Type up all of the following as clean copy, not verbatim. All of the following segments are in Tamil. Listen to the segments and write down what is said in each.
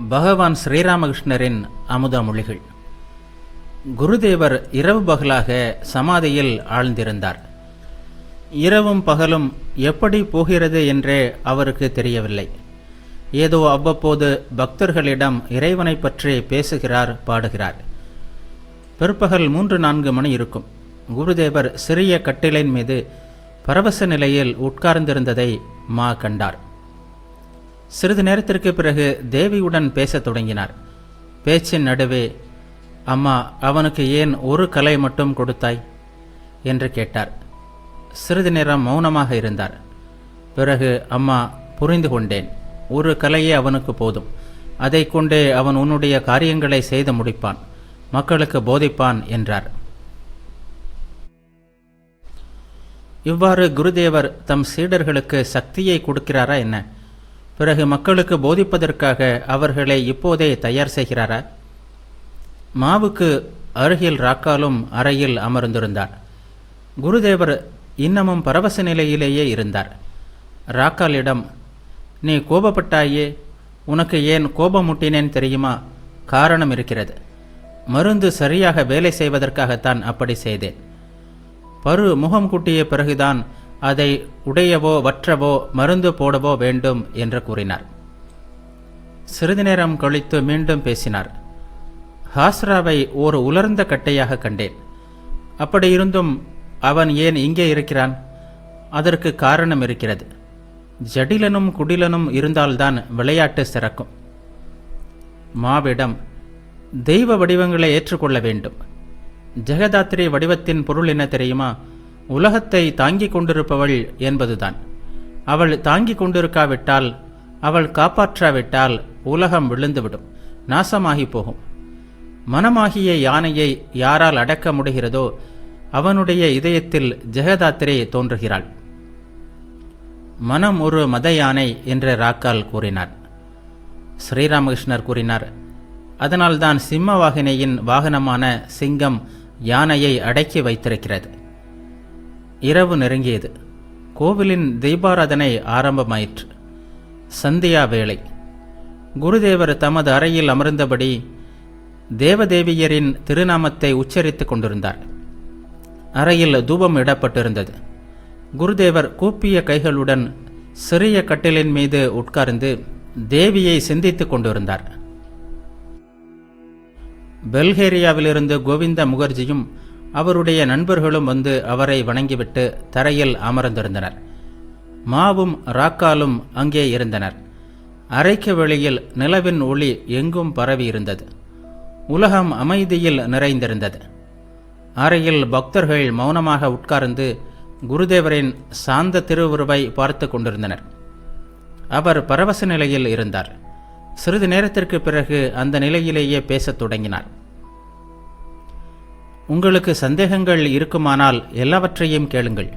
பகவான் ஸ்ரீராமகிருஷ்ணரின் அமுத மொழிகள். குருதேவர் இரவு பகலாக சமாதியில் ஆழ்ந்திருந்தார். இரவும் பகலும் எப்படி போகிறது என்றே அவருக்கு தெரியவில்லை. ஏதோ அவ்வப்போது பக்தர்களிடம் இறைவனை பற்றி பேசுகிறார், பாடுகிறார். பிற்பகல் 3-4 மணி இருக்கும். குருதேவர் சிறிய கட்டிலின் மீது பரவச நிலையில் உட்கார்ந்திருந்ததை மா கண்டார். சிறிது நேரத்திற்கு பிறகு தேவியுடன் பேசத் தொடங்கினார். பேச்சின் நடுவே, அம்மா, அவனுக்கு ஏன் ஒரு கலை மட்டும் கொடுத்தாய் என்று கேட்டார். சிறிது நேரம் மௌனமாக இருந்தார். பிறகு, அம்மா, புரிந்து கொண்டேன். ஒரு கலையே அவனுக்கு போதும். அதை கொண்டே அவன் உன்னுடைய காரியங்களை செய்து முடிப்பான், மக்களுக்கு போதிப்பான் என்றார். இவ்வாறு குருதேவர் தம் சீடர்களுக்கு சக்தியை கொடுக்கிறாரா என்ன? பிறகு மக்களுக்கு போதிப்பதற்காக அவர்களை இப்போதே தயார் செய்கிறாரா? மாவுக்கு அருகில் ராக்காலும் அறையில் அமர்ந்திருந்தார். குருதேவர் இன்னமும் பரவச நிலையிலேயே இருந்தார். ராக்காலிடம், நீ கோபப்பட்டாயே, உனக்கு ஏன் கோபமுட்டினேன் தெரியுமா? காரணம் இருக்கிறது. மருந்து சரியாக வேலை செய்வதற்காகத்தான் அப்படி செய்தேன். பரு முகம் கூட்டிய பிறகுதான் அதை உடையவோ வற்றவோ மருந்து போடவோ வேண்டும் என்று கூறினார். சிறிது நேரம் கழித்து மீண்டும் பேசினார். ஹாஸ்ராவை ஒரு உலர்ந்த கட்டையாக கண்டேன். அப்படியிருந்தும் அவன் ஏன் இங்கே இருக்கிறான்? அதற்கு காரணம் இருக்கிறது. ஜடிலனும் குடிலனும் இருந்தால்தான் விளையாட்டு சிறக்கும். மாவிடம், தெய்வ வடிவங்களை ஏற்றுக்கொள்ள வேண்டும். ஜெகதாத்திரி வடிவத்தின் பொருள் என்ன தெரியுமா? உலகத்தை தாங்கிக் கொண்டிருப்பவள் என்பதுதான். அவள் தாங்கிக் கொண்டிருக்காவிட்டால், அவள் காப்பாற்றாவிட்டால் உலகம் விழுந்துவிடும், நாசமாகி போகும். மனமாகிய யானையை யாரால் அடக்க முடிகிறதோ அவனுடைய இதயத்தில் ஜெகதாத்திரே தோன்றுகிறாள். மனம் ஒரு மத யானை என்று ராக்கால் கூறினார். ஸ்ரீராமகிருஷ்ணர் கூறினார், அதனால்தான் சிம்மவாகினியின் வாகனமான சிங்கம் யானையை அடக்கி வைத்திருக்கிறது. இரவு நெருங்கியது. கோவிலின் தீபாராதனை ஆரம்பமாயிற்று. சந்தியா வேளை. குருதேவர் தமது அறையில் அமர்ந்தபடி தேவதேவியரின் திருநாமத்தை உச்சரித்துக் கொண்டிருந்தார். அறையில் தூபம் இடப்பட்டிருந்தது. குருதேவர் கூப்பிய கைகளுடன் சிறிய கட்டிலின் மீது உட்கார்ந்து தேவியை சிந்தித்துக் கொண்டிருந்தார். பல்கேரியாவிலிருந்து கோவிந்த முகர்ஜியும் அவருடைய நண்பர்களும் வந்து அவரை வணங்கிவிட்டு தரையில் அமர்ந்திருந்தனர். மாவும் ராக்காலும் அங்கே இருந்தனர். அறைக்கு வெளியில் நிலவின் ஒளி எங்கும் பரவி இருந்தது. உலகம் அமைதியில் நிறைந்திருந்தது. அறையில் பக்தர்கள் மௌனமாக உட்கார்ந்து குருதேவரின் சாந்த திருவுருவை பார்த்து கொண்டிருந்தனர். அவர் பரவச நிலையில் இருந்தார். சிறிது நேரத்திற்கு பிறகு அந்த நிலையிலேயே பேசத் தொடங்கினார். உங்களுக்கு சந்தேகங்கள் இருக்குமானால் எல்லாவற்றையும் கேளுங்கள்,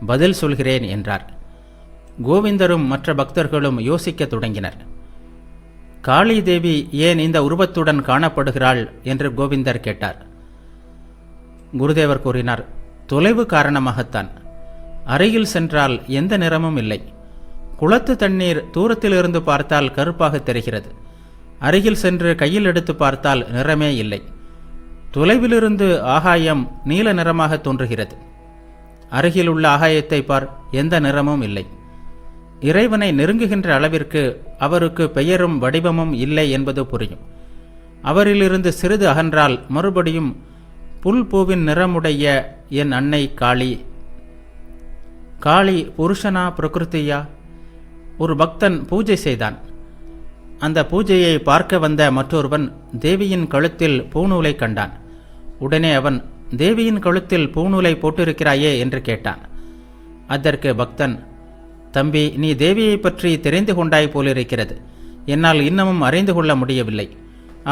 பதில் சொல்கிறேன் என்றார். கோவிந்தரும் மற்ற பக்தர்களும் யோசிக்கத் தொடங்கினர். காளி தேவி ஏன் இந்த உருவத்துடன் காணப்படுகிறாள் என்று கோவிந்தர் கேட்டார். குருதேவர் கூறினார், தொலைவு காரணமாகத்தான். அருகில் சென்றால் எந்த நிறமும் இல்லை. குளத்து தண்ணீர் தூரத்திலிருந்து பார்த்தால் கருப்பாக தெரிகிறது. அருகில் சென்று கையில் எடுத்து பார்த்தால் நிறமே இல்லை. தொலைவிலிருந்து ஆகாயம் நீல நிறமாக தோன்றுகிறது. அருகில் உள்ள ஆகாயத்தை பார், எந்த நிறமும் இல்லை. இறைவனை நெருங்குகின்ற அளவிற்கு அவருக்கு பெயரும் வடிவமும் இல்லை என்பது புரியும். அவரிலிருந்து சிறிது அகன்றால் மறுபடியும் புல் பூவின் நிறமுடைய என் அன்னை காளி. காளி புருஷனா பிரகிருத்தியா? ஒரு பக்தன் பூஜை செய்தான். அந்த பூஜையை பார்க்க வந்த மற்றொருவன் தேவியின் கழுத்தில் பூநூலை கண்டான். உடனே அவன், தேவியின் கழுத்தில் பூநூலை போட்டிருக்கிறாயே என்று கேட்டான். அதற்கு பக்தன், தம்பி, நீ தேவியை பற்றி தெரிந்து கொண்டாய் போலிருக்கிறது. என்னால் இன்னமும் அறிந்து கொள்ள முடியவில்லை.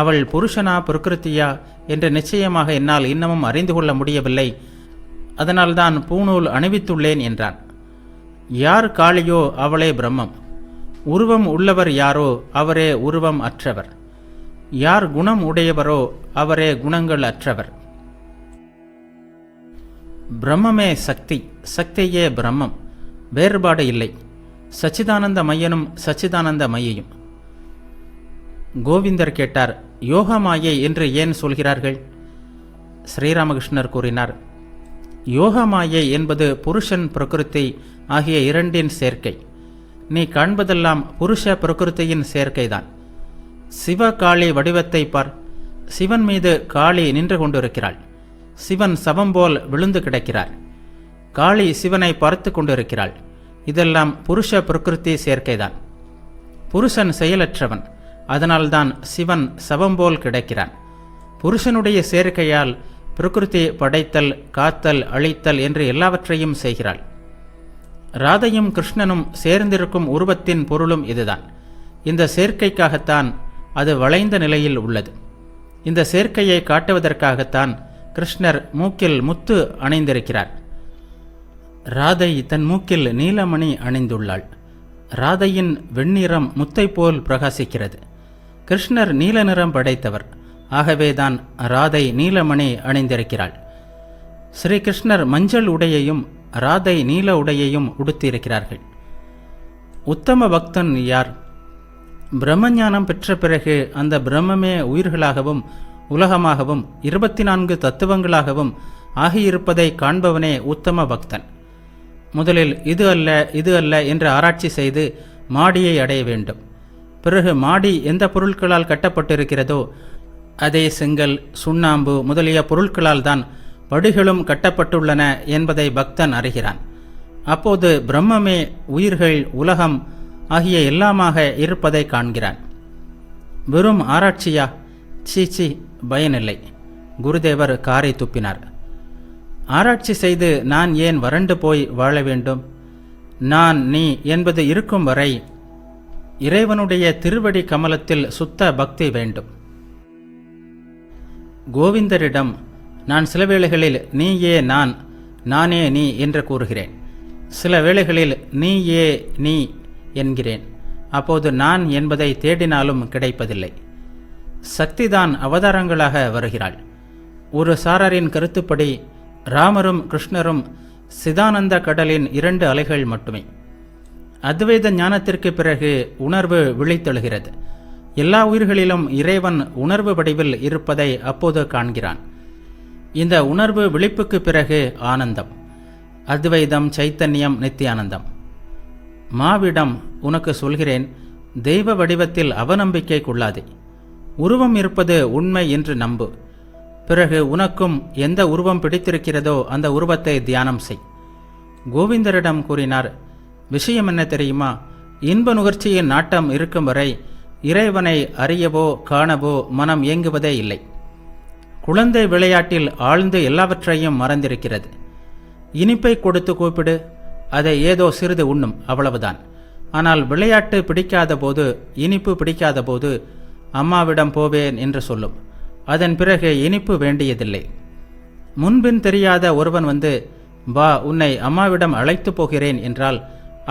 அவள் புருஷனா பிரகிருத்தியா என்று நிச்சயமாக என்னால் இன்னமும் அறிந்து கொள்ள முடியவில்லை. அதனால்தான் பூநூல் அணிவித்துள்ளேன் என்றான். யார் காளியோ அவளே பிரம்மம். உருவம் உள்ளவர் யாரோ அவரே உருவம் அற்றவர். யார் குணம் உடையவரோ அவரே குணங்கள் அற்றவர். பிரம்மமே சக்தி, சக்தியே பிரம்மம். வேறுபாடு இல்லை. சச்சிதானந்த மையனும் சச்சிதானந்த மையையும். கோவிந்தர் கேட்டார், யோக மாயை என்று ஏன் சொல்கிறார்கள்? ஸ்ரீராமகிருஷ்ணர் கூறினார், யோக மாயை என்பது புருஷன் பிரகிருதி ஆகிய இரண்டின் சேர்க்கை. நீ காண்பதெல்லாம் புருஷ பிரகிருதியின் சேர்க்கைதான். சிவ காளி வடிவத்தை பார். சிவன் மீது காளி நின்று கொண்டிருக்கிறாள். சிவன் சவம் போல் விழுந்து கிடக்கிறார். காளி சிவனை பார்த்து கொண்டிருக்கிறாள். இதெல்லாம் புருஷ பிரகிருதி சேர்க்கைதான். புருஷன் செயலற்றவன். அதனால்தான் சிவன் சவம் போல் கிடக்கிறான். புருஷனுடைய சேர்க்கையால் பிரகிருதி படைத்தல், காத்தல், அழித்தல் என்று எல்லாவற்றையும் செய்கிறாள். ராதையும் கிருஷ்ணனும் சேர்ந்திருக்கும் உருவத்தின் பொருளும் இதுதான். இந்த சேர்க்கைக்காகத்தான் அது வளைந்த நிலையில் உள்ளது. இந்த சேர்க்கையை காட்டுவதற்காகத்தான் கிருஷ்ணர் மூக்கில் முத்து அணிந்திருக்கிறார். ராதை தன் மூக்கில் நீலமணி அணிந்துள்ளாள். ராதையின் வெண்ணிறம் முத்தை போல் பிரகாசிக்கிறது. கிருஷ்ணர் நீல நிறம் படைத்தவர். ஆகவேதான் ராதை நீலமணி அணிந்திருக்கிறாள். ஸ்ரீகிருஷ்ணர் மஞ்சள் உடையையும் ராதை நீல உடையையும் உடுத்தியிருக்கிறார்கள். உத்தம பக்தன் யார்? பிரம்மஞானம் பெற்ற பிறகு அந்த பிரம்மமே உயிர்களாகவும் உலகமாகவும் 24 தத்துவங்களாகவும் ஆகியிருப்பதை காண்பவனே உத்தம பக்தன். முதலில் இது அல்ல இது அல்ல என்று ஆராய்ச்சி செய்து மாடியை அடைய வேண்டும். பிறகு மாடி எந்த பொருட்களால் கட்டப்பட்டிருக்கிறதோ அதே செங்கல், சுண்ணாம்பு முதலிய பொருட்களால் தான் படிகளும் கட்டப்பட்டுள்ளன என்பதை பக்தன் அறிகிறான். அப்போது பிரம்மமே உயிர்கள், உலகம் ஆகிய எல்லாமாக இருப்பதை காண்கிறான். வெறும் ஆராய்ச்சியா? சீச்சி, பயனில்லை. குருதேவர் காரை துப்பினார். ஆராய்ச்சி செய்து நான் ஏன் வறண்டு போய் வாழ வேண்டும்? நான், நீ என்பது இருக்கும் வரை இறைவனுடைய திருவடி கமலத்தில் சுத்த பக்தி வேண்டும். கோவிந்தரிடம் நான் சில வேளைகளில் நீயே நான், நானே நீ என்று கூறுகிறேன். சில வேளைகளில் நீயே நீ என்கிறேன். அப்போது நான் என்பதை தேடினாலும் கிடைப்பதில்லை. சக்திதான் அவதாரங்களாக வருகிறாள். ஒரு சாரரின் கருத்துப்படி ராமரும் கிருஷ்ணரும் சிதானந்த கடலின் 2 அலைகள் மட்டுமே. அத்வைத ஞானத்திற்கு பிறகு உணர்வு விழித்தெழுகிறது. எல்லா உயிர்களிலும் இறைவன் உணர்வு வடிவில் இருப்பதை அப்போது காண்கிறான். இந்த உணர்வு விழிப்புக்கு பிறகு ஆனந்தம், அத்வைதம், சைத்தன்யம், நித்தியானந்தம். மாவிடம், உனக்கு சொல்கிறேன், தெய்வ வடிவத்தில் அவநம்பிக்கை கொள்ளாதே. உருவம் இருப்பது உண்மை என்று நம்பு. பிறகு உனக்கும் எந்த உருவம் பிடித்திருக்கிறதோ அந்த உருவத்தை தியானம் செய். கோவிந்தரிடம் கூறினார், விஷயம் என்ன தெரியுமா? இன்ப நுகர்ச்சியின் நாட்டம் இருக்கும் வரை இறைவனை அறியவோ காணவோ மனம் இயங்குவதே இல்லை. குழந்தை விளையாட்டில் ஆழ்ந்து எல்லாவற்றையும் மறந்திருக்கிறது. இனிப்பை கொடுத்து கூப்பிடு, அதை ஏதோ சிறிது உண்ணும், அவ்வளவுதான். ஆனால் விளையாட்டு பிடிக்காத போது, இனிப்பு பிடிக்காத போது அம்மாவிடம் போவேன் என்று சொல்லும். அதன் பிறகு இனிப்பு வேண்டியதில்லை. முன்பின் தெரியாத ஒருவன் வந்து, வா, உன்னை அம்மாவிடம் அழைத்து போகிறேன் என்றால்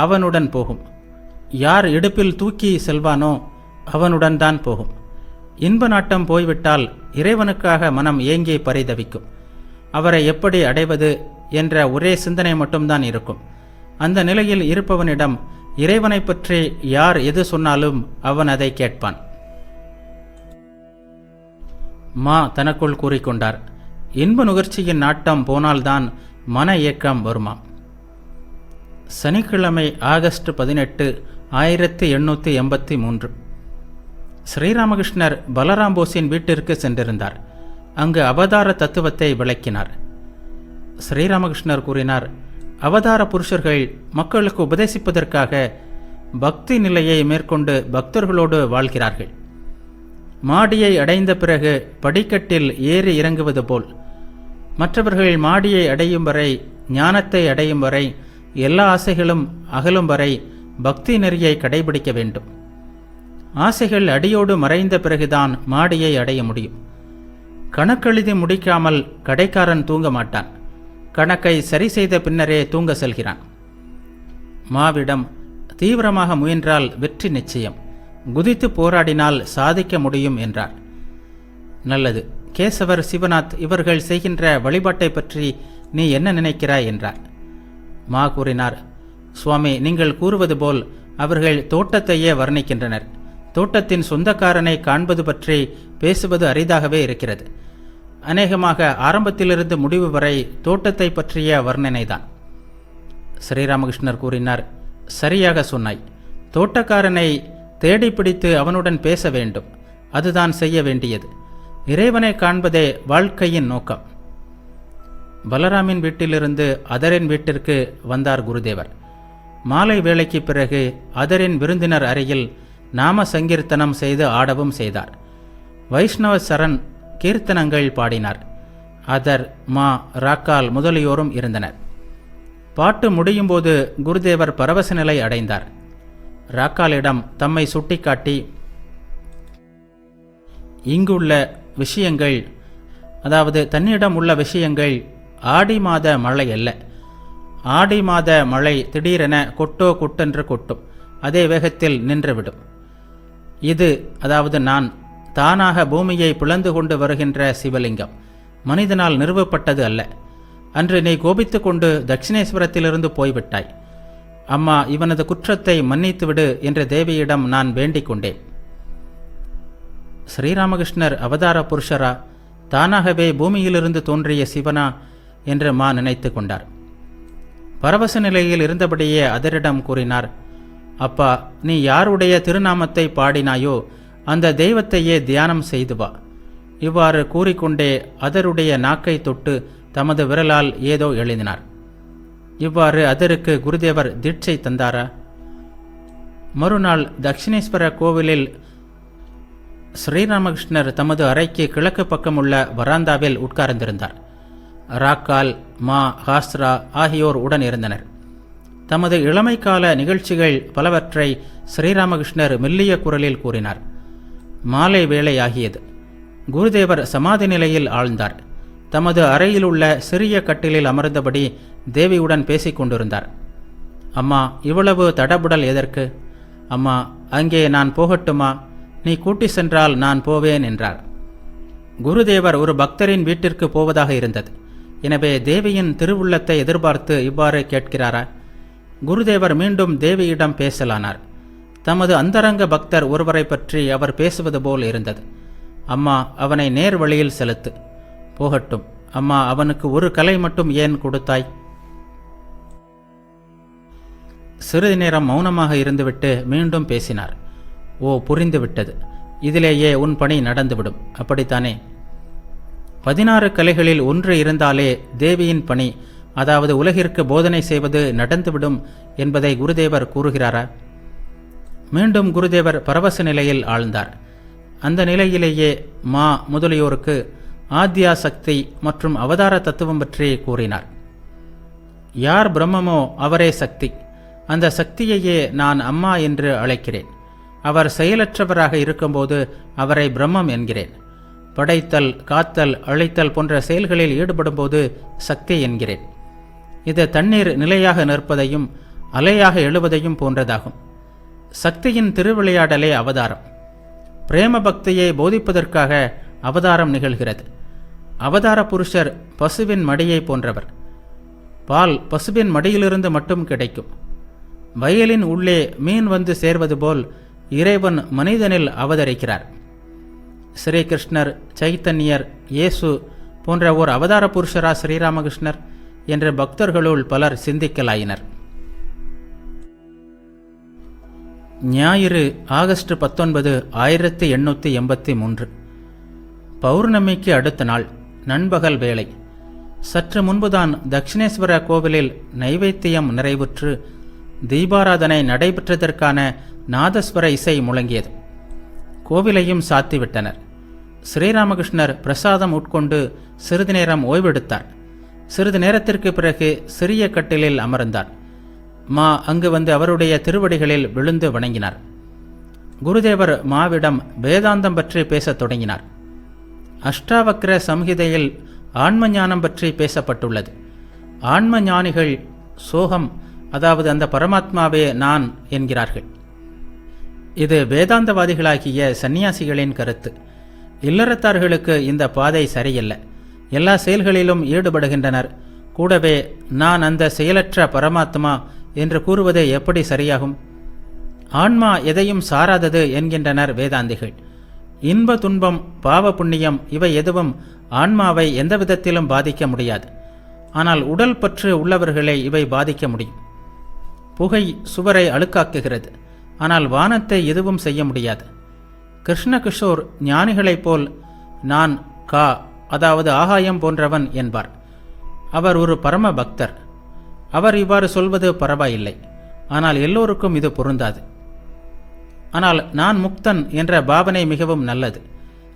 அவனுடன் போகும். யார் இடுப்பில் தூக்கி செல்வானோ அவனுடன் தான் போகும். இன்ப நாட்டம் போய்விட்டால் இறைவனுக்காக மனம் ஏங்கி பரிதவிக்கும். அவரை எப்படி அடைவது என்ற ஒரே சிந்தனை மட்டும்தான் இருக்கும். அந்த நிலையில் இருப்பவனிடம் இறைவனை பற்றி யார் எது சொன்னாலும் அவன் அதை கேட்பான். மா தனக்குள் கூறிக்கொண்டார், இன்ப நுகர்ச்சியின் நாட்டம் போனால்தான் மன இயக்கம் வருமாம். சனிக்கிழமை ஆகஸ்ட் 18, 1883. ஸ்ரீராமகிருஷ்ணர் பலராம் போஸின் வீட்டிற்கு சென்றிருந்தார். அங்கு அவதார தத்துவத்தை விளக்கினார். ஸ்ரீராமகிருஷ்ணர் கூறினார், அவதார புருஷர்கள் மக்களுக்கு உபதேசிப்பதற்காக பக்தி நிலையை மேற்கொண்டு பக்தர்களோடு வாழ்கிறார்கள். மாடியை அடைந்த பிறகு படிக்கட்டில் ஏறி இறங்குவது போல் மற்றவர்கள் மாடியை அடையும் வரை, ஞானத்தை அடையும் வரை, எல்லா ஆசைகளும் அகலும் வரை பக்தி நெறியை கடைபிடிக்க வேண்டும். ஆசைகள் அடியோடு மறைந்த பிறகுதான் மாடியை அடைய முடியும். கணக்கெழுதி முடிக்காமல் கடைக்காரன் தூங்க மாட்டான். கணக்கை சரி செய்த பின்னரே தூங்க செல்கிறான். மாவிடம், தீவிரமாக முயன்றால் வெற்றி நிச்சயம், குதித்து போராடினால் சாதிக்க முடியும் என்றார். நல்லது, கேசவர், சிவநாத் இவர்கள் செய்கின்ற வழிபாட்டை பற்றி நீ என்ன நினைக்கிறாய் என்றார். மா கூறினார், சுவாமி, நீங்கள் கூறுவது போல் அவர்கள் தோட்டத்தையே வர்ணிக்கின்றனர். தோட்டத்தின் சொந்தக்காரனை காண்பது பற்றி பேசுவது அரிதாகவே இருக்கிறது. அநேகமாக ஆரம்பத்திலிருந்து முடிவு வரை தோட்டத்தை பற்றிய வர்ணனைதான். ஸ்ரீராமகிருஷ்ணர் கூறினார், சரியாக சொன்னாய். தோட்டக்காரனை தேடி பிடித்து அவனுடன் பேச வேண்டும். அதுதான் செய்ய வேண்டியது. இறைவனை காண்பதே வாழ்க்கையின் நோக்கம். பலராமின் வீட்டிலிருந்து அதரின் வீட்டிற்கு வந்தார் குருதேவர். மாலை வேளைக்கு பிறகு அதரின் விருந்தினர் அறையில் நாம சங்கீர்த்தனம் செய்து ஆடவும் செய்தார். வைஷ்ணவ சரண் கீர்த்தனங்கள் பாடினார். அதர், மா, ராக்கால் முதலியோரும் இருந்தனர். பாட்டு முடியும் போது குருதேவர் பரவச நிலை அடைந்தார். ராக்காலிடம் தம்மை சுட்டிக்காட்டி, இங்குள்ள விஷயங்கள், அதாவது தன்னிடம் உள்ள விஷயங்கள் ஆடி மாத மழை அல்ல. ஆடி மாத மழை திடீரென கொட்டோ கொட்டென்று கொட்டும், அதே வேகத்தில் நின்றுவிடும். இது, அதாவது நான், தானாக பூமியை பிளந்து கொண்டு வருகின்ற சிவலிங்கம், மனிதனால் நிறுவப்பட்டது அல்ல. அன்று நீ கோபித்து கொண்டு தட்சிணேஸ்வரத்திலிருந்து போய்விட்டாய். அம்மா, இவனது குற்றத்தை மன்னித்துவிடு என்று தேவியிடம் நான் வேண்டிக் கொண்டேன். ஸ்ரீராமகிருஷ்ணர் அவதார புருஷரா, தானாகவே பூமியிலிருந்து தோன்றிய சிவனா என்று மா நினைத்து கொண்டார். பரவச நிலையில் இருந்தபடியே அதரிடம் கூறினார், அப்பா, நீ யாருடைய திருநாமத்தை பாடினாயோ அந்த தெய்வத்தையே தியானம் செய்து வா. இவ்வாறு கூறிக்கொண்டே அதருடைய நாக்கை தொட்டு தமது விரலால் ஏதோ எழுதினார். இவ்வாறு அதருக்கு குருதேவர் தீட்சை தந்தாரா? மறுநாள் தட்சிணேஸ்வர கோவிலில் ஸ்ரீராமகிருஷ்ணர் தமது அறைக்கு கிழக்கு பக்கமுள்ள வராந்தாவில் உட்கார்ந்திருந்தார். ராக்கால், மா, ஹாஸ்ரா ஆகியோர் உடன் இருந்தனர். தமது இளமைக்கால நிகழ்ச்சிகள் பலவற்றை ஸ்ரீராமகிருஷ்ணர் மெல்லிய குரலில் கூறினார். மாலை வேளையாகியது. குருதேவர் சமாதி நிலையில் ஆழ்ந்தார். தமது அறையில் உள்ள சிறிய கட்டிலில் அமர்ந்தபடி தேவியுடன் பேசிக் கொண்டிருந்தார். அம்மா, இவ்வளவு தடபுடல் எதற்கு? அம்மா, அங்கே நான் போகட்டுமா? நீ கூட்டி சென்றால் நான் போவேன் என்றார். குருதேவர் ஒரு பக்தரின் வீட்டிற்கு போவதாக இருந்தது. எனவே தேவியின் திருவுள்ளத்தை எதிர்பார்த்து இவ்வாறு கேட்கிறாரா? குருதேவர் மீண்டும் தேவியிடம் பேசலானார். தமது அந்தரங்க பக்தர் ஒருவரை பற்றி அவர் பேசுவது போல் இருந்தது. அம்மா, அவனை நேர் வழியில் செலுத்து. போகட்டும். அம்மா, அவனுக்கு ஒரு கலை மட்டும் ஏன் கொடுத்தாய்? சிறிது நேரம் மௌனமாக இருந்துவிட்டு மீண்டும் பேசினார். ஓ, புரிந்துவிட்டது. இதிலேயே உன் பணி நடந்துவிடும், அப்படித்தானே? 16 கலைகளில் ஒன்று இருந்தாலே தேவியின் பணி, அதாவது உலகிற்கு போதனை செய்வது நடந்துவிடும் என்பதை குருதேவர் கூறுகிறாரா? மீண்டும் குருதேவர் பரவச நிலையில் ஆழ்ந்தார். அந்த நிலையிலேயே மா முதலியோருக்கு ஆத்யா சக்தி மற்றும் அவதார தத்துவம் பற்றி கூறினார். யார் பிரம்மமோ அவரே சக்தி. அந்த சக்தியையே நான் அம்மா என்று அழைக்கிறேன். அவர் செயலற்றவராக இருக்கும்போது அவரை பிரம்மம் என்கிறேன். படைத்தல், காத்தல், அழித்தல் போன்ற செயல்களில் ஈடுபடும்போது சக்தி என்கிறேன். இது தண்ணீர் நிலையாக நிற்பதையும் அலையாக எழுவதையும் போன்றதாகும். சக்தியின் திருவிளையாடலே அவதாரம். பிரேம பக்தியை போதிப்பதற்காக அவதாரம் நிகழ்கிறது. அவதார புருஷர் பசுவின் மடியை போன்றவர். பால் பசுவின் மடியிலிருந்து மட்டும் கிடைக்கும். வயலின் உள்ளே மீன் வந்து சேர்வது போல் இறைவன் மனிதனில் அவதரிக்கிறார். ஸ்ரீகிருஷ்ணர், சைத்தன்யர், இயேசு போன்ற ஓர் அவதார புருஷரா ஸ்ரீராமகிருஷ்ணர் என்ற பக்தர்களுள் பலர் சிந்திக்கலாயினர். ஞாயிறு, ஆகஸ்ட் 19, 1883. பௌர்ணமிக்கு அடுத்த நாள் நண்பகல் வேளை. சற்று முன்புதான் தட்சிணேஸ்வர கோவிலில் நைவேத்தியம் நிறைவுற்று தீபாராதனை நடைபெற்றதற்கான நாதஸ்வர இசை முழங்கியது. கோவிலையும் சாத்திவிட்டனர். ஸ்ரீராமகிருஷ்ணர் பிரசாதம் உட்கொண்டு சிறிது நேரம் ஓய்வெடுத்தார். சிறிது நேரத்திற்கு பிறகு சிறிய கட்டிலில் அமர்ந்தார். மா அங்கு வந்து அவருடைய திருவடிகளில் விழுந்து வணங்கினார். குருதேவர் மாவிடம் வேதாந்தம் பற்றி பேசத் தொடங்கினார். அஷ்டாவக்ர சம்ஹிதையில் ஆன்ம ஞானம் பற்றி பேசப்பட்டுள்ளது. ஆன்ம ஞானிகள் சோகம், அதாவது அந்த பரமாத்மாவே நான் என்கிறார்கள். இது வேதாந்தவாதிகளாகிய சந்நியாசிகளின் கருத்து. இல்லறத்தார்களுக்கு இந்த பாதை சரியில்ல. எல்லா செயல்களிலும் ஈடுபடுகின்றனர். கூடவே நான் அந்த செயலற்ற பரமாத்மா என்று கூறுவது எப்படி சரியாகும்? ஆன்மா எதையும் சாராதது என்கின்றனர் வேதாந்திகள். இன்ப துன்பம், பாவ புண்ணியம் இவை எதுவும் ஆன்மாவை எந்த விதத்திலும் பாதிக்க முடியாது. ஆனால் உடல் பற்று உள்ளவர்களை இவை பாதிக்க முடியும். புகை சுவரை அழுக்காக்குகிறது, ஆனால் வானத்தை எதுவும் செய்ய முடியாது. கிருஷ்ணகிஷோர் ஞானிகளைப் போல் நான் கா, அதாவது ஆகாயம் போன்றவன் என்பார். அவர் ஒரு பரம பக்தர். அவர் இவ்வாறு சொல்வது பரவாயில்லை, ஆனால் எல்லோருக்கும் இது பொருந்தாது. ஆனால் நான் முக்தன் என்ற பாவனை மிகவும் நல்லது.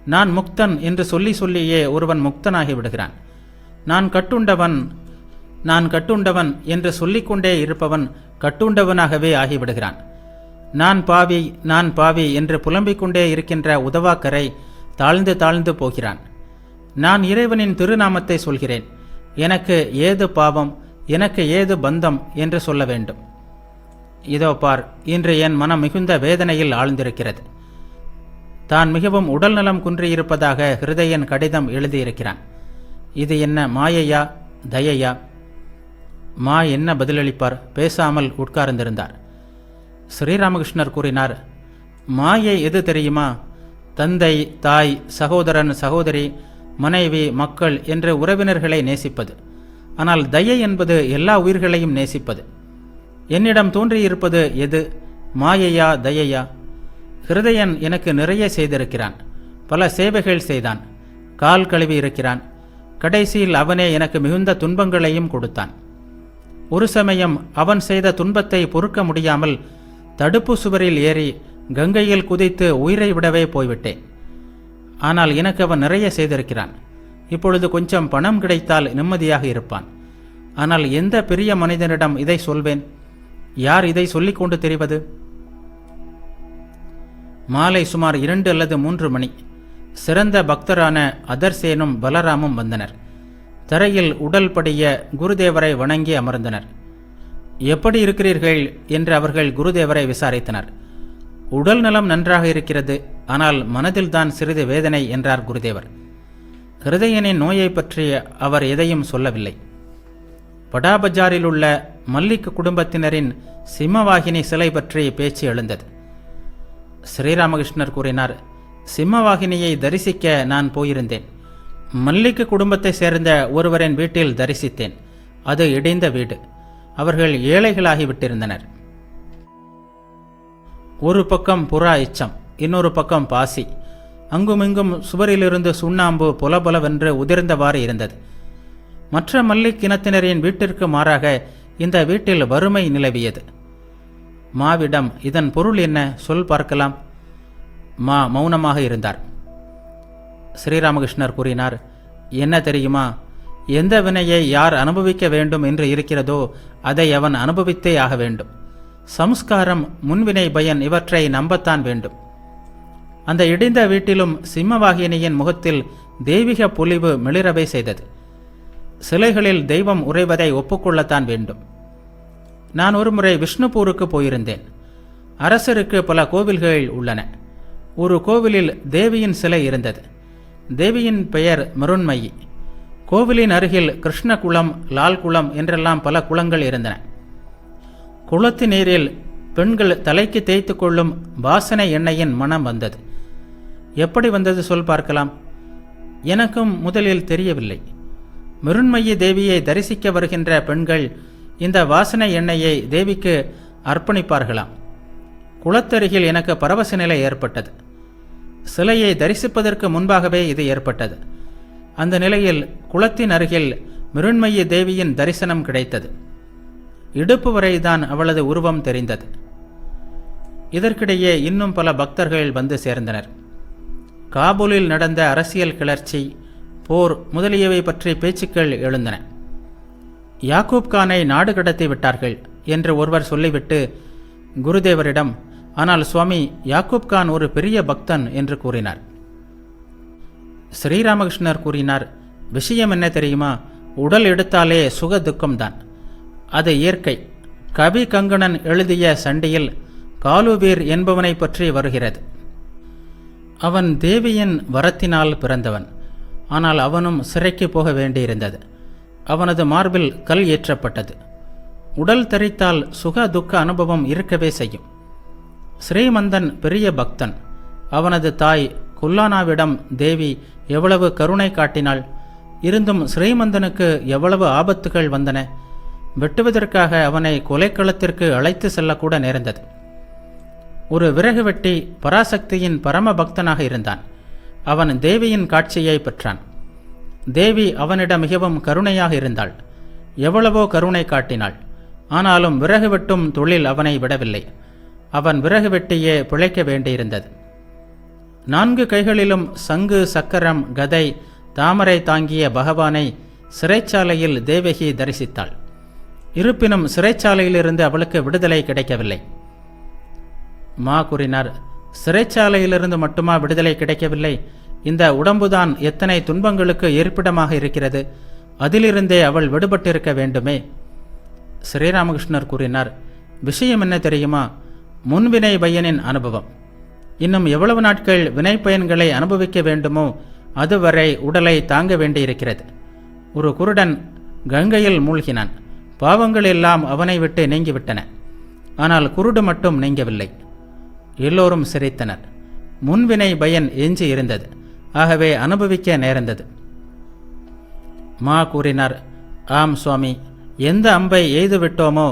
நான் முக்தன் என்று சொல்லி சொல்லியே ஒருவன் முக்தனாகி விடுகிறான். நான் கட்டுண்டவன் என்று சொல்லிக்கொண்டே இருப்பவன் கட்டுண்டவனாகவே ஆகிவிடுகிறான். நான் பாவி என்று புலம்பிக் கொண்டே இருக்கின்ற உதவாக்கரை தாழ்ந்து தாழ்ந்து போகிறான். நான் இறைவனின் திருநாமத்தை சொல்கிறேன், எனக்கு ஏது பாவம், எனக்கு ஏது பந்தம் என்று சொல்ல வேண்டும். இதோ பார், இன்று என் மனம் மிகுந்த வேதனையில் ஆழ்ந்திருக்கிறது. தான் மிகவும் உடல் நலம் குன்றியிருப்பதாக ஹிருதயன் கடிதம் எழுதியிருக்கிறான். இது என்ன மாயையா, தயையா? மா என்ன பதிலளிப்பார்? பேசாமல் உட்கார்ந்திருந்தார். ஸ்ரீராமகிருஷ்ணர் கூறினார், மாயை எது தெரியுமா? தந்தை, தாய், சகோதரன், சகோதரி, மனைவி, மக்கள் என்ற உறவினர்களை நேசிப்பது. ஆனால் தயை என்பது எல்லா உயிர்களையும் நேசிப்பது. என்னிடம் தோன்றியிருப்பது எது? மாயையா, தயையா? ஹிருதயன் எனக்கு நிறைய செய்திருக்கிறான். பல சேவைகள் செய்தான். கால் கழுவி இருக்கிறான். கடைசியில் அவனே எனக்கு மிகுந்த துன்பங்களையும் கொடுத்தான். ஒரு சமயம் அவன் செய்த துன்பத்தை பொறுக்க முடியாமல் தடுப்பு சுவரில் ஏறி கங்கையில் குதித்து உயிரை விடவே போய்விட்டேன். ஆனால் எனக்கு அவன் நிறைய செய்திருக்கிறான். இப்பொழுது கொஞ்சம் பணம் கிடைத்தால் நிம்மதியாக இருப்பான். ஆனால் எந்த பெரிய மனிதனிடம் இதை சொல்வேன்? யார் இதை சொல்லிக் கொண்டு தெரிவது? மாலை சுமார் 2 அல்லது 3 மணி. சிறந்த பக்தரான அதர்சேனும் பலராமும் வந்தனர். தரையில் உடல் படிய குருதேவரை வணங்கி அமர்ந்தனர். எப்படி இருக்கிறீர்கள் என்று அவர்கள் குருதேவரை விசாரித்தனர். உடல் நலம் நன்றாக இருக்கிறது, ஆனால் மனதில்தான் சிறிது வேதனை என்றார் குருதேவர். ஹிருதயனின் நோயை பற்றி அவர் எதையும் சொல்லவில்லை. படாபஜாரில் உள்ள மல்லிக் குடும்பத்தினரின் சிம்மவாகினி சிலை பற்றி பேச்சு எழுந்தது. ஸ்ரீராமகிருஷ்ணர் கூறினார், சிம்மவாகினியை தரிசிக்க நான் போயிருந்தேன். மல்லிக் குடும்பத்தை சேர்ந்த ஒருவரின் வீட்டில் தரிசித்தேன். அது இடிந்த வீடு. அவர்கள் ஏழைகளாகிவிட்டிருந்தனர். ஒரு பக்கம் புறா எச்சம், இன்னொரு பக்கம் பாசி. அங்குமிங்கும் சுவரிலிருந்து சுண்ணாம்பு பொலபொலவென்று உதிர்ந்தவாறு இருந்தது. மற்ற மல்லிக் இனத்தினரின் வீட்டிற்கு மாறாக இந்த வீட்டில் வறுமை நிலவியது. மாவிடம், இதன் பொருள் என்ன? சொல் பார்க்கலாம். மா மௌனமாக இருந்தார். ஸ்ரீராமகிருஷ்ணர் கூறினார், என்ன தெரியுமா? எந்த வினையை யார் அனுபவிக்க வேண்டும் என்று இருக்கிறதோ அதை அவன் அனுபவித்தே ஆக வேண்டும். சம்ஸ்காரம், முன்வினை பயன் இவற்றை நம்பத்தான் வேண்டும். அந்த இடிந்த வீட்டிலும் சிம்மவாகினியின் முகத்தில் தெய்வீக பொலிவு மிளிரவே செய்தது. சிலைகளில் தெய்வம் உறைவதை ஒப்புக்கொள்ளத்தான் வேண்டும். நான் ஒருமுறை விஷ்ணுபூருக்கு போயிருந்தேன். அரசருக்கு பல கோவில்கள் உள்ளன. ஒரு கோவிலில் தேவியின் சிலை இருந்தது. தேவியின் பெயர் மருண்மயி. கோவிலின் அருகில் கிருஷ்ண குளம், லால் குளம் என்றெல்லாம் பல குளங்கள் இருந்தன. குளத்து நீரில் பெண்கள் தலைக்கு தேய்த்து கொள்ளும் வாசனை எண்ணெயின் மனம் வந்தது. எப்படி வந்தது சொல் பார்க்கலாம். எனக்கும் முதலில் தெரியவில்லை. மருண்மயி தேவியை தரிசிக்க வருகின்ற பெண்கள் இந்த வாசனை எண்ணெயை தேவிக்கு அர்ப்பணிப்பார்களாம். குளத்தருகில் எனக்கு பரவச நிலை ஏற்பட்டது. சிலையை தரிசிப்பதற்கு முன்பாகவே இது ஏற்பட்டது. அந்த நிலையில் குளத்தின் அருகில் மருண்மயி தேவியின் தரிசனம் கிடைத்தது. இடுப்பு வரைதான் அவளது உருவம் தெரிந்தது. இதற்கிடையே இன்னும் பல பக்தர்கள் வந்து சேர்ந்தனர். காபூலில் நடந்த அரசியல் கிளர்ச்சி, போர் முதலியவை பற்றி பேச்சுக்கள் எழுந்தன. யாக்கூப் கானை நாடு கடத்தி விட்டார்கள் என்று ஒருவர் சொல்லிவிட்டு குருதேவரிடம், ஆனால் சுவாமி, யாக்கூப் கான் ஒரு பெரிய பக்தன் என்று கூறினார். ஸ்ரீராமகிருஷ்ணர் கூறினார், விஷயம் என்ன தெரியுமா? உடல் எடுத்தாலே சுக துக்கம்தான். அது இயற்கை. கவி கங்கணன் எழுதிய சண்டியில் காலுவீர் என்பவனை பற்றி வருகிறது. அவன் தேவியின் வரத்தினால் பிறந்தவன். ஆனால் அவனும் சிறைக்கு போக வேண்டியிருந்தது. அவனது மார்பில் கல் ஏற்றப்பட்டது. உடல் தரித்தால் சுக துக்க அனுபவம் இருக்கவே செய்யும். ஸ்ரீமந்தன் பெரிய பக்தன். அவனது தாய் குல்லானாவிடம் தேவி எவ்வளவு கருணை காட்டினாள். இருந்தும் ஸ்ரீமந்தனுக்கு எவ்வளவு ஆபத்துகள் வந்தன. வெட்டுவதற்காக அவனை கொலைக்களத்திற்கு அழைத்து செல்லக்கூட நேர்ந்தது. ஒரு விறகு வெட்டி பராசக்தியின் பரம பக்தனாக இருந்தான். அவன் தேவியின் காட்சியை பெற்றான். தேவி அவனிடம் மிகவும் கருணையாக இருந்தாள். எவ்வளவோ கருணை காட்டினாள். ஆனாலும் விறகு வெட்டும் தொழில் அவனை விடவில்லை. அவன் விறகு வெட்டியே பிழைக்க வேண்டியிருந்தது. 4 கைகளிலும் சங்கு, சக்கரம், கதை, தாமரை தாங்கிய பகவானை சிறைச்சாலையில் தேவகி தரிசித்தாள். இருப்பினும் சிறைச்சாலையிலிருந்து அவளுக்கு விடுதலை கிடைக்கவில்லை. மா கூறினார், சிறைச்சாலையிலிருந்து மட்டுமா விடுதலை கிடைக்கவில்லை? இந்த உடம்புதான் எத்தனை துன்பங்களுக்கு இருப்பிடமாக இருக்கிறது. அதிலிருந்தே அவள் விடுபட்டிருக்க வேண்டுமே. ஸ்ரீராமகிருஷ்ணர் கூறினார், விஷயம் என்ன தெரியுமா? முன்வினை பயனின் அனுபவம். இன்னும் எவ்வளவு நாட்கள் வினை பயன்களை அனுபவிக்க வேண்டுமோ அதுவரை உடலை தாங்க வேண்டியிருக்கிறது. ஒரு குருடன் கங்கையில் மூழ்கினான். பாவங்கள் எல்லாம் அவனை விட்டு நீங்கிவிட்டன. ஆனால் குருடு மட்டும் நீங்கவில்லை. எல்லோரும் சிரித்தனர். முன்வினை பயன் எஞ்சி இருந்தது. ஆகவே அனுபவிக்க நேர்ந்தது. மா கூறினார், ஆம் சுவாமி, எந்த அம்பை எய்துவிட்டோமோ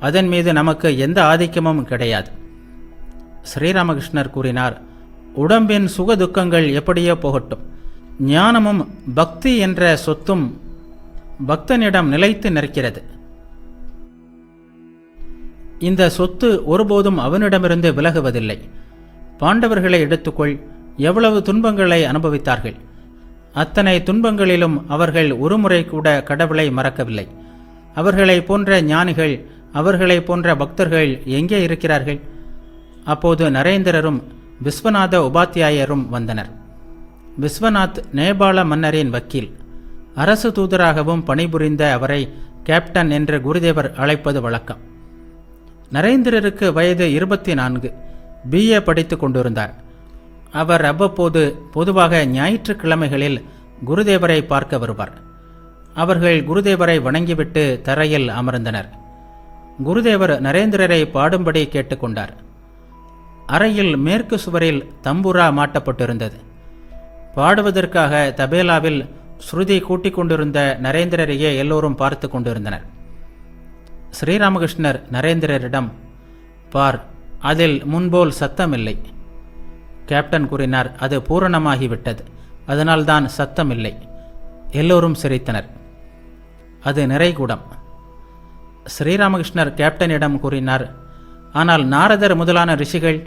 அதன் மீது நமக்கு எந்த ஆதிக்கமும் கிடையாது. ஸ்ரீராமகிருஷ்ணர் கூறினார், உடம்பின் சுக துக்கங்கள் எப்படியோ போகட்டும். ஞானமும் பக்தி என்ற சொத்தும் பக்தனிடம் நிலைத்து நிற்கிறது. இந்த சொத்து ஒருபோதும் அவனிடமிருந்து விலகுவதில்லை. பாண்டவர்களை எடுத்துக்கொள். எவ்வளவு துன்பங்களை அனுபவித்தார்கள். அத்தனை துன்பங்களிலும் அவர்கள் ஒருமுறை கூட கடவுளை மறக்கவில்லை. அவர்களை போன்ற ஞானிகள், அவர்களை போன்ற பக்தர்கள் எங்கே இருக்கிறார்கள்? அப்போது நரேந்திரரும் விஸ்வநாத உபாத்தியாயரும் வந்தனர். விஸ்வநாத் நேபாள மன்னரின் வக்கீல். அரசு தூதராகவும் பணிபுரிந்த அவரை கேப்டன் என்று குருதேவர் அழைப்பது வழக்கம். நரேந்திரருக்கு வயது 24. BA படித்து கொண்டிருந்தார். அவர் அவ்வப்போது பொதுவாக ஞாயிற்றுக்கிழமைகளில் குருதேவரை பார்க்க வருவார். அவர்கள் குருதேவரை வணங்கிவிட்டு தரையில் அமர்ந்தனர். குருதேவர் நரேந்திரரை பாடும்படி கேட்டுக்கொண்டார். அறையில் மேற்கு சுவரில் தம்புரா மாட்டப்பட்டிருந்தது. பாடுவதற்காக தபேலாவில் ஸ்ருதி கூட்டிக் கொண்டிருந்த நரேந்திரரையே எல்லோரும் பார்த்து கொண்டிருந்தனர். ஸ்ரீராமகிருஷ்ணர் நரேந்திரரிடம், பார், அதில் முன்போல் சத்தமில்லை. கேப்டன் கூறினார், அது பூரணமாகிவிட்டது, அதனால்தான் சத்தமில்லை. எல்லோரும் சிரித்தனர். அது நிறைகுடம். ஸ்ரீராமகிருஷ்ணர் கேப்டனிடம் கூறினார், ஆனால் நாரதர் முதலான ரிஷிகள்?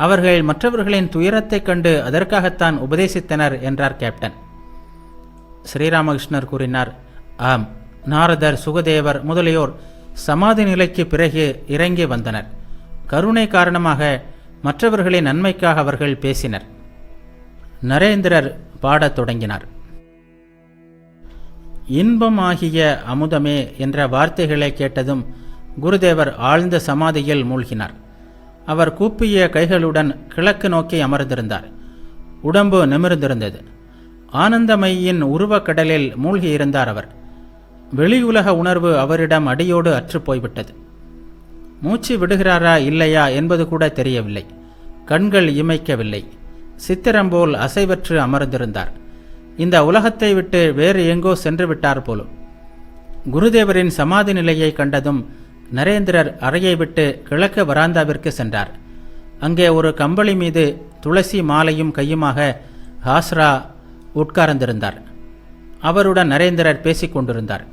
அவர்கள் மற்றவர்களின் துயரத்தைக் கண்டு அதற்காகத்தான் உபதேசித்தனர் என்றார் கேப்டன். ஸ்ரீராமகிருஷ்ணர் கூறினார், ஆம், நாரதர், சுகதேவர் முதலியோர் சமாதி நிலைக்கு பிறகு இறங்கி வந்தனர். கருணை காரணமாக மற்றவர்களின் நன்மைக்காக அவர்கள் பேசினர். நரேந்திரர் பாடத் தொடங்கினார். இன்பமாகிய அமுதமே என்ற வார்த்தைகளை கேட்டதும் குருதேவர் ஆழ்ந்த சமாதியில் மூழ்கினார். அவர் கூப்பிய கைகளுடன் கிழக்கு நோக்கி அமர்ந்திருந்தார். உடம்பு நிமிர்ந்திருந்தது. ஆனந்தமயியின் உருவக்கடலில் மூழ்கியிருந்தார் அவர். வெளியுலக உணர்வு அவரிடம் அடியோடு அற்றுப்போய்விட்டது. மூச்சு விடுகிறாரா இல்லையா என்பது கூட தெரியவில்லை. கண்கள் இமைக்கவில்லை. சித்திரம்போல் அசைவற்று அமர்ந்திருந்தார். இந்த உலகத்தை விட்டு வேறு எங்கோ சென்று விட்டார் போலும். குருதேவரின் சமாதி நிலையை கண்டதும் நரேந்திரர் அறையை விட்டு கிழக்கு வராந்தாவிற்கு சென்றார். அங்கே ஒரு கம்பளி மீது துளசி மாலையும் கையுமாக ஹாஸ்ரா உட்கார்ந்திருந்தார். அவருடன் நரேந்திரர் பேசிக் கொண்டிருந்தார்.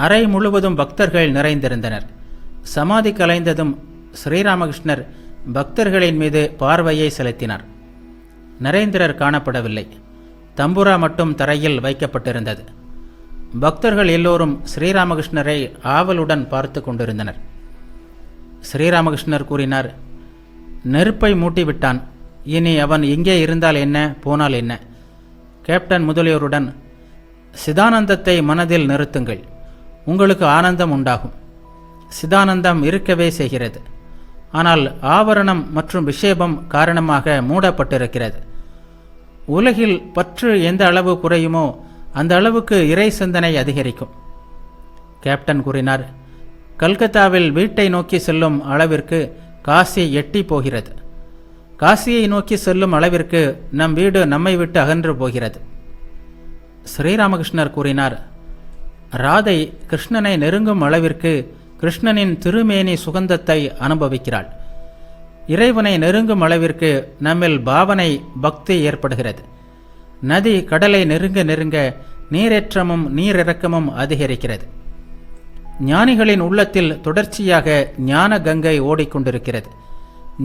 அறை முழுவதும் பக்தர்கள் நிறைந்திருந்தனர். சமாதி கலைந்ததும் ஸ்ரீராமகிருஷ்ணர் பக்தர்களின் மீது பார்வையை செலுத்தினார். நரேந்திரர் காணப்படவில்லை. தம்புரா மட்டும் தரையில் வைக்கப்பட்டிருந்தது. பக்தர்கள் எல்லோரும் ஸ்ரீராமகிருஷ்ணரை ஆவலுடன் பார்த்து கொண்டிருந்தனர். ஸ்ரீராமகிருஷ்ணர் கூறினார், நெருப்பை மூட்டிவிட்டான். இனி அவன் எங்கே இருந்தால் என்ன, போனால் என்ன? கேப்டன் முதலியோருடன், சிதானந்தத்தை மனதில் நிறுத்துங்கள், உங்களுக்கு ஆனந்தம் உண்டாகும். சிதானந்தம் இருக்கவே செய்கிறது. ஆனால் ஆவரணம் மற்றும் விஷேபம் காரணமாக மூடப்பட்டிருக்கிறது. உலகில் பற்று எந்த அளவு குறையுமோ அந்த அளவுக்கு இறை சிந்தனை அதிகரிக்கும். கேப்டன் கூறினார், கல்கத்தாவில் வீட்டை நோக்கி செல்லும் அளவிற்கு காசி எட்டி போகிறது. காசியை நோக்கி செல்லும் அளவிற்கு நம் வீடு நம்மை விட்டு அகன்று போகிறது. ஸ்ரீராமகிருஷ்ணர் கூறினார், ராதை கிருஷ்ணனை நெருங்கும் அளவிற்கு கிருஷ்ணனின் திருமேனி சுகந்தத்தை அனுபவிக்கிறாள். இறைவனை நெருங்கும் அளவிற்கு நம்மில் பாவனை பக்தி ஏற்படுகிறது. நதி கடலை நெருங்க நெருங்க நீரேற்றமும் நீரிறக்கமும் அதிகரிக்கிறது. ஞானிகளின் உள்ளத்தில் தொடர்ச்சியாக ஞான கங்கை ஓடிக்கொண்டிருக்கிறது.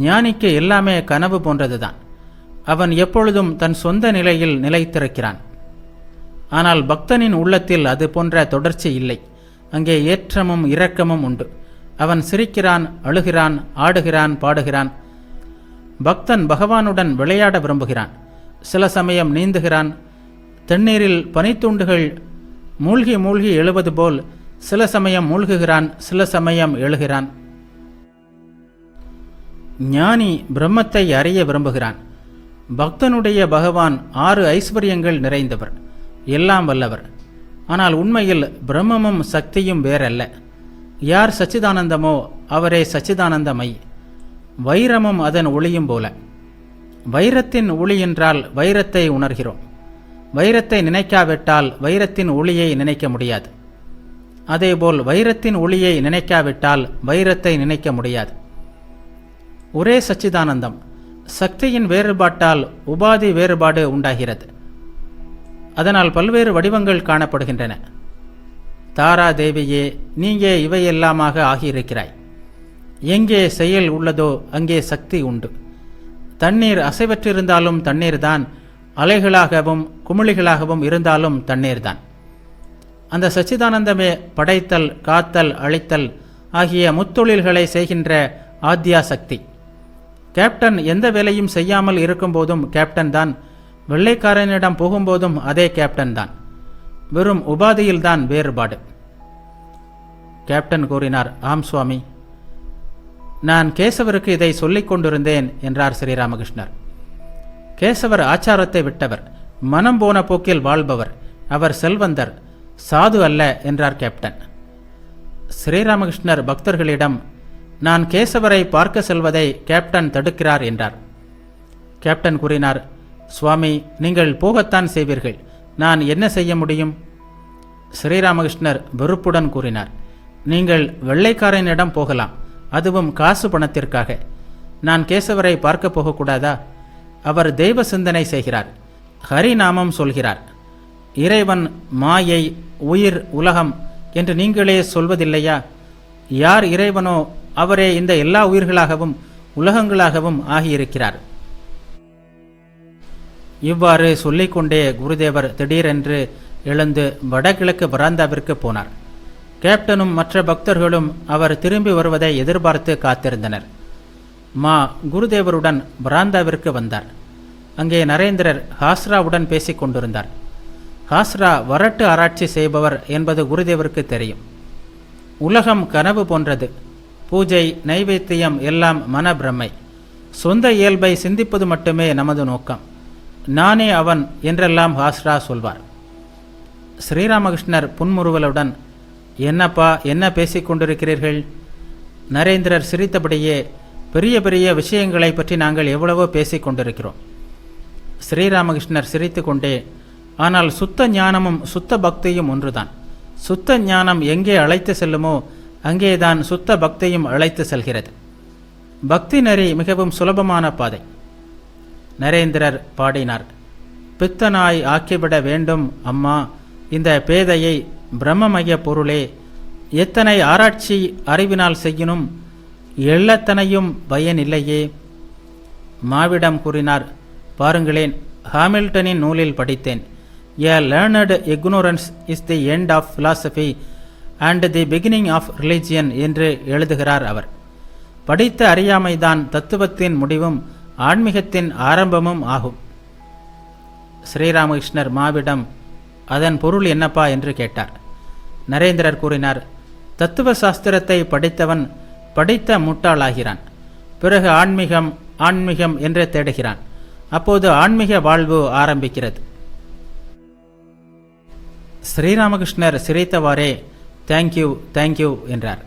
ஞானிக்கு எல்லாமே கனவு போன்றதுதான். அவன் எப்பொழுதும் தன் சொந்த நிலையில் நிலைத்திருக்கிறான். ஆனால் பக்தனின் உள்ளத்தில் அது போன்ற தொடர்ச்சி இல்லை. அங்கே ஏற்றமும் இரக்கமும் உண்டு. அவன் சிரிக்கிறான், அழுகிறான், ஆடுகிறான், பாடுகிறான். பக்தன் பகவானுடன் விளையாட விரும்புகிறான். சில சமயம் நீந்துகிறான். தண்ணீரில் பனித்துண்டுகள் மூழ்கி மூழ்கி எழுவது போல் சில சமயம் மூழ்குகிறான், சில சமயம் எழுகிறான். ஞானி பிரம்மத்தை அறிய விரும்புகிறான். பக்தனுடைய பகவான் 6 ஐஸ்வர்யங்கள் நிறைந்தவர், எல்லாம் வல்லவர். ஆனால் உண்மையில் பிரம்மமும் சக்தியும் வேறல்ல. யார் சச்சிதானந்தமோ அவரே சச்சிதானந்தமை. வைரமும் அதன் ஒளியும் போல. வைரத்தின் ஒளி என்றால் வைரத்தை உணர்கிறோம். வைரத்தை நினைக்காவிட்டால் வைரத்தின் ஒளியை நினைக்க முடியாது. அதேபோல் வைரத்தின் ஒளியை நினைக்காவிட்டால் வைரத்தை நினைக்க முடியாது. ஒரே சச்சிதானந்தம். சக்தியின் வேறுபாட்டால் உபாதி வேறுபாடு உண்டாகிறது. அதனால் பல்வேறு வடிவங்கள் காணப்படுகின்றன. தாரா தேவியே, நீங்கே இவையெல்லாமாக ஆகியிருக்கிறாய். எங்கே செயல் உள்ளதோ அங்கே சக்தி உண்டு. தண்ணீர் அசைவற்றிருந்தாலும் தண்ணீர்தான், அலைகளாகவும் குமிழிகளாகவும் இருந்தாலும் தண்ணீர்தான். அந்த சச்சிதானந்தமே படைத்தல், காத்தல், அழித்தல் ஆகிய முத்தொழில்களை செய்கின்ற ஆத்யா சக்தி. கேப்டன் எந்த வேலையும் செய்யாமல் இருக்கும்போதும் கேப்டன் தான். வெள்ளைக்காரனிடம் போகும்போதும் அதே கேப்டன் தான். வெறும் உபாதியில்தான் வேறுபாடு. கேப்டன் கூறினார், ஆம் சுவாமி, நான் கேசவருக்கு இதை சொல்லிக் கொண்டிருந்தேன் என்றார் ஸ்ரீராமகிருஷ்ணர். கேசவர் ஆச்சாரத்தை விட்டவர், மனம் போன போக்கில் வாழ்பவர். அவர் செல்வந்தர், சாது அல்ல என்றார் கேப்டன். ஸ்ரீராமகிருஷ்ணர் பக்தர்களிடம், நான் கேசவரை பார்க்க செல்வதை கேப்டன் தடுக்கிறார் என்றார். கேப்டன் கூறினார், சுவாமி, நீங்கள் போகத்தான் செய்வீர்கள், நான் என்ன செய்ய முடியும்? ஸ்ரீராமகிருஷ்ணர் வெறுப்புடன் கூறினார், நீங்கள் வெள்ளைக்காரனிடம் போகலாம், அதுவும் காசு பணத்திற்காக. நான் கேசவரை பார்க்க போகக்கூடாதா? அவர் தெய்வ சிந்தனை செய்கிறார், ஹரிநாமம் சொல்கிறார். இறைவன், மாயை, உயிர், உலகம் என்று நீங்களே சொல்வதில்லையா? யார் இறைவனோ அவரே இந்த எல்லா உயிர்களாகவும் உலகங்களாகவும் ஆகியிருக்கிறார். இவ்வாறு சொல்லிக்கொண்டே குருதேவர் திடீரென்று எழுந்து வடகிழக்கு வராந்தாவிற்கு போனார். கேப்டனும் மற்ற பக்தர்களும் அவர் திரும்பி வருவதை எதிர்பார்த்து காத்திருந்தனர். குருதேவருடன் வராந்தாவிற்கு வந்தார். அங்கே நரேந்திரர் ஹாஸ்ராவுடன் பேசிக் கொண்டிருந்தார். ஹாஸ்ரா வரட்டு ஆராய்ச்சி செய்பவர் என்பது குருதேவருக்கு தெரியும். உலகம் கனவு போன்றது. பூஜை, நைவேத்தியம் எல்லாம் மன பிரம்மை. சொந்த இயல்பை சிந்திப்பது மட்டுமே நமது நோக்கம். நானே அவன் என்றெல்லாம் ஹாஸ்ரா சொல்வார். ஸ்ரீராமகிருஷ்ணர் புன்முறுவலுடன், என்னப்பா, என்ன பேசிக் கொண்டிருக்கிறீர்கள்? நரேந்திரர் சிரித்தபடியே, பெரிய பெரிய விஷயங்களை பற்றி நாங்கள் எவ்வளவோ பேசிக் கொண்டிருக்கிறோம். ஸ்ரீராமகிருஷ்ணர் சிரித்து கொண்டே, ஆனால் சுத்த ஞானமும் சுத்த பக்தியும் ஒன்றுதான். சுத்த ஞானம் எங்கே அழைத்து செல்லுமோ அங்கேதான் சுத்த பக்தியும் அழைத்து செல்கிறது. பக்தி நெறி மிகவும் சுலபமான பாதை. நரேந்திரர் பாடினார், பித்தனாய் ஆக்கிவிட வேண்டும் அம்மா இந்த பேதையை, பிரம்மமய பொருளே, எத்தனை ஆராய்ச்சி அறிவினால் செய்யணும், எள்ளத்தனையும் பயனில்லையே. மாவிடம் கூறினார், பாருங்களேன், ஹாமில்டனின் நூலில் படித்தேன். A learned ignorance is the end of philosophy and the beginning of religion என்று எழுதுகிறார் அவர். படித்த அறியாமைதான் தத்துவத்தின் முடிவும் ஆன்மீகத்தின் ஆரம்பமும் ஆகும். ஸ்ரீராமகிருஷ்ணர் மாவிடம், அதன் பொருள் என்னப்பா என்று கேட்டார். நரேந்திரர் கூறினார், தத்துவ சாஸ்திரத்தை படித்தவன் படித்த முட்டாளாகிறான். பிறகு ஆன்மீகம் ஆன்மீகம் என்று தேடுகிறான். அப்போது ஆன்மீக வாழ்வு ஆரம்பிக்கிறது. ஸ்ரீராமகிருஷ்ணர் சிரித்தவாறே, தேங்க்யூ தேங்க்யூ என்றார்.